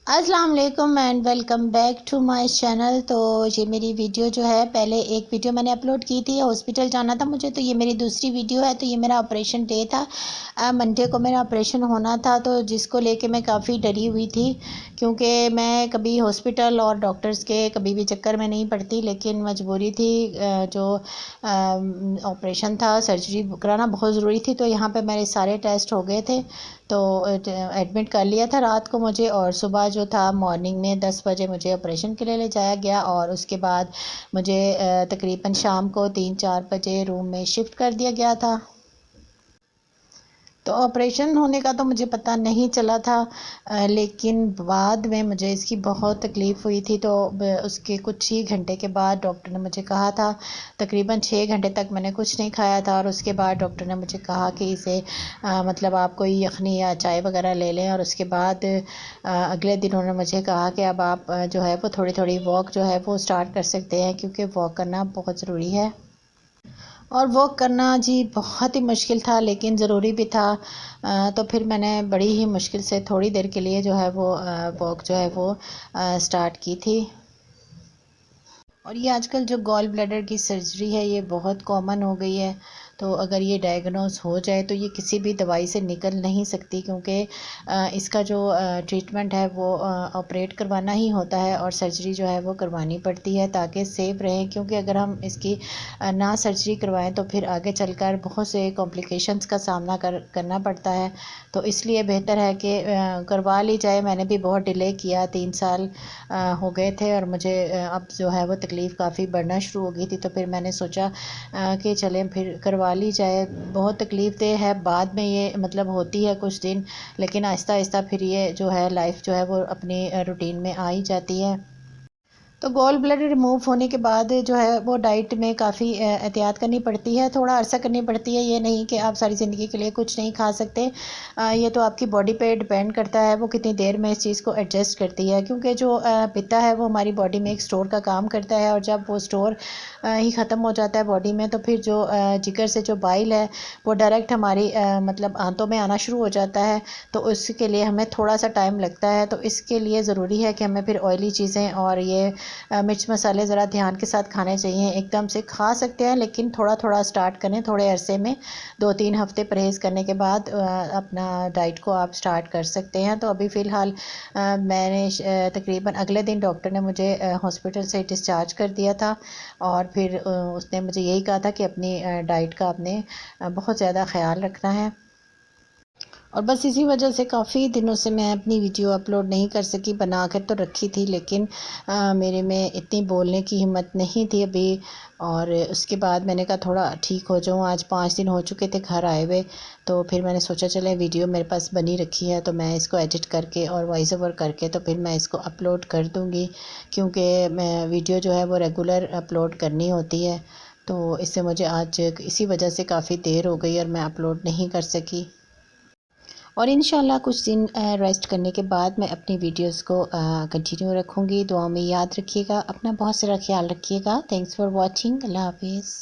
अस्सलाम वालेकुम and welcome back to my channel. तो ये मेरी वीडियो जो है, पहले एक वीडियो मैंने अपलोड की थी, हॉस्पिटल जाना था मुझे, तो ये मेरी दूसरी वीडियो है। तो ये मेरा ऑपरेशन डे था, मंडे को मेरा ऑपरेशन होना था, तो जिसको लेके मैं काफ़ी डरी हुई थी, क्योंकि मैं कभी हॉस्पिटल और डॉक्टर्स के कभी भी चक्कर में नहीं पड़ती, लेकिन मजबूरी थी। जो ऑपरेशन था, सर्जरी कराना बहुत ज़रूरी थी, तो यहाँ पे मेरे सारे टेस्ट हो गए थे, तो एडमिट कर लिया था रात को मुझे, और सुबह जो था मॉर्निंग में 10 बजे मुझे ऑपरेशन के लिए ले जाया गया, और उसके बाद मुझे तकरीबन शाम को 3-4 बजे रूम में शिफ्ट कर दिया गया था। तो ऑपरेशन होने का तो मुझे पता नहीं चला था, लेकिन बाद में मुझे इसकी बहुत तकलीफ़ हुई थी। तो उसके कुछ ही घंटे के बाद डॉक्टर ने मुझे कहा था, तकरीबन 6 घंटे तक मैंने कुछ नहीं खाया था, और उसके बाद डॉक्टर ने मुझे कहा कि इसे मतलब आप कोई यखनी या चाय वगैरह ले लें। और उसके बाद अगले दिन उन्होंने मुझे कहा कि अब आप जो है वो थोड़ी थोड़ी वॉक जो है वो स्टार्ट कर सकते हैं, क्योंकि वॉक करना बहुत ज़रूरी है। और वॉक करना जी बहुत ही मुश्किल था, लेकिन ज़रूरी भी था। तो फिर मैंने बड़ी ही मुश्किल से थोड़ी देर के लिए जो है वो वॉक जो है वो स्टार्ट की थी। और ये आजकल जो गॉल ब्लैडर की सर्जरी है, ये बहुत कॉमन हो गई है। तो अगर ये डायग्नोस हो जाए तो ये किसी भी दवाई से निकल नहीं सकती, क्योंकि इसका जो ट्रीटमेंट है वो ऑपरेट करवाना ही होता है, और सर्जरी जो है वो करवानी पड़ती है ताकि सेफ रहें। क्योंकि अगर हम इसकी ना सर्जरी करवाएं तो फिर आगे चलकर बहुत से कॉम्प्लिकेशंस का सामना करना पड़ता है। तो इसलिए बेहतर है कि करवा ली जाए। मैंने भी बहुत डिले किया, 3 साल हो गए थे, और मुझे अब जो है वो तकलीफ़ काफ़ी बढ़ना शुरू हो गई थी। तो फिर मैंने सोचा कि चलें फिर करवा ली जाए। बहुत तकलीफ़ है, बाद में ये मतलब होती है कुछ दिन, लेकिन आहिस्ता आहिस्ता फिर ये जो है लाइफ जो है वो अपनी रूटीन में आ ही जाती है। तो गॉल ब्लैडर रिमूव होने के बाद जो है वो डाइट में काफ़ी एहतियात करनी पड़ती है, थोड़ा अरसा करनी पड़ती है। ये नहीं कि आप सारी ज़िंदगी के लिए कुछ नहीं खा सकते। ये तो आपकी बॉडी पे डिपेंड करता है, वो कितनी देर में इस चीज़ को एडजस्ट करती है। क्योंकि जो पित्ता है वो हमारी बॉडी में एक स्टोर का काम करता है, और जब वो स्टोर ही ख़त्म हो जाता है बॉडी में, तो फिर जो जिगर से जो बाइल है वो डायरेक्ट हमारी मतलब आंतों में आना शुरू हो जाता है। तो उसके लिए हमें थोड़ा सा टाइम लगता है। तो इसके लिए ज़रूरी है कि हमें फिर ऑयली चीज़ें और ये मिर्च मसाले ज़रा ध्यान के साथ खाने चाहिए। एकदम से खा सकते हैं, लेकिन थोड़ा थोड़ा स्टार्ट करें, थोड़े अरसे में 2-3 हफ़्ते परहेज़ करने के बाद अपना डाइट को आप स्टार्ट कर सकते हैं। तो अभी फ़िलहाल मैंने तकरीबन अगले दिन डॉक्टर ने मुझे हॉस्पिटल से डिस्चार्ज कर दिया था, और फिर उसने मुझे यही कहा था कि अपनी डाइट का आपने बहुत ज़्यादा ख़्याल रखना है। और बस इसी वजह से काफ़ी दिनों से मैं अपनी वीडियो अपलोड नहीं कर सकी। बना कर तो रखी थी, लेकिन मेरे में इतनी बोलने की हिम्मत नहीं थी अभी। और उसके बाद मैंने कहा थोड़ा ठीक हो जाऊँ। आज 5 दिन हो चुके थे घर आए हुए, तो फिर मैंने सोचा चले वीडियो मेरे पास बनी रखी है, तो मैं इसको एडिट करके और वॉइस ओवर करके तो फिर मैं इसको अपलोड कर दूँगी। क्योंकि मैं वीडियो जो है वो रेगुलर अपलोड करनी होती है, तो इससे मुझे आज इसी वजह से काफ़ी देर हो गई और मैं अपलोड नहीं कर सकी। और इंशाल्लाह कुछ दिन रेस्ट करने के बाद मैं अपनी वीडियोस को कंटिन्यू रखूँगी। दुआओं में याद रखिएगा, अपना बहुत सारा ख्याल रखिएगा। Thanks for watching. अल्लाह हाफिज़।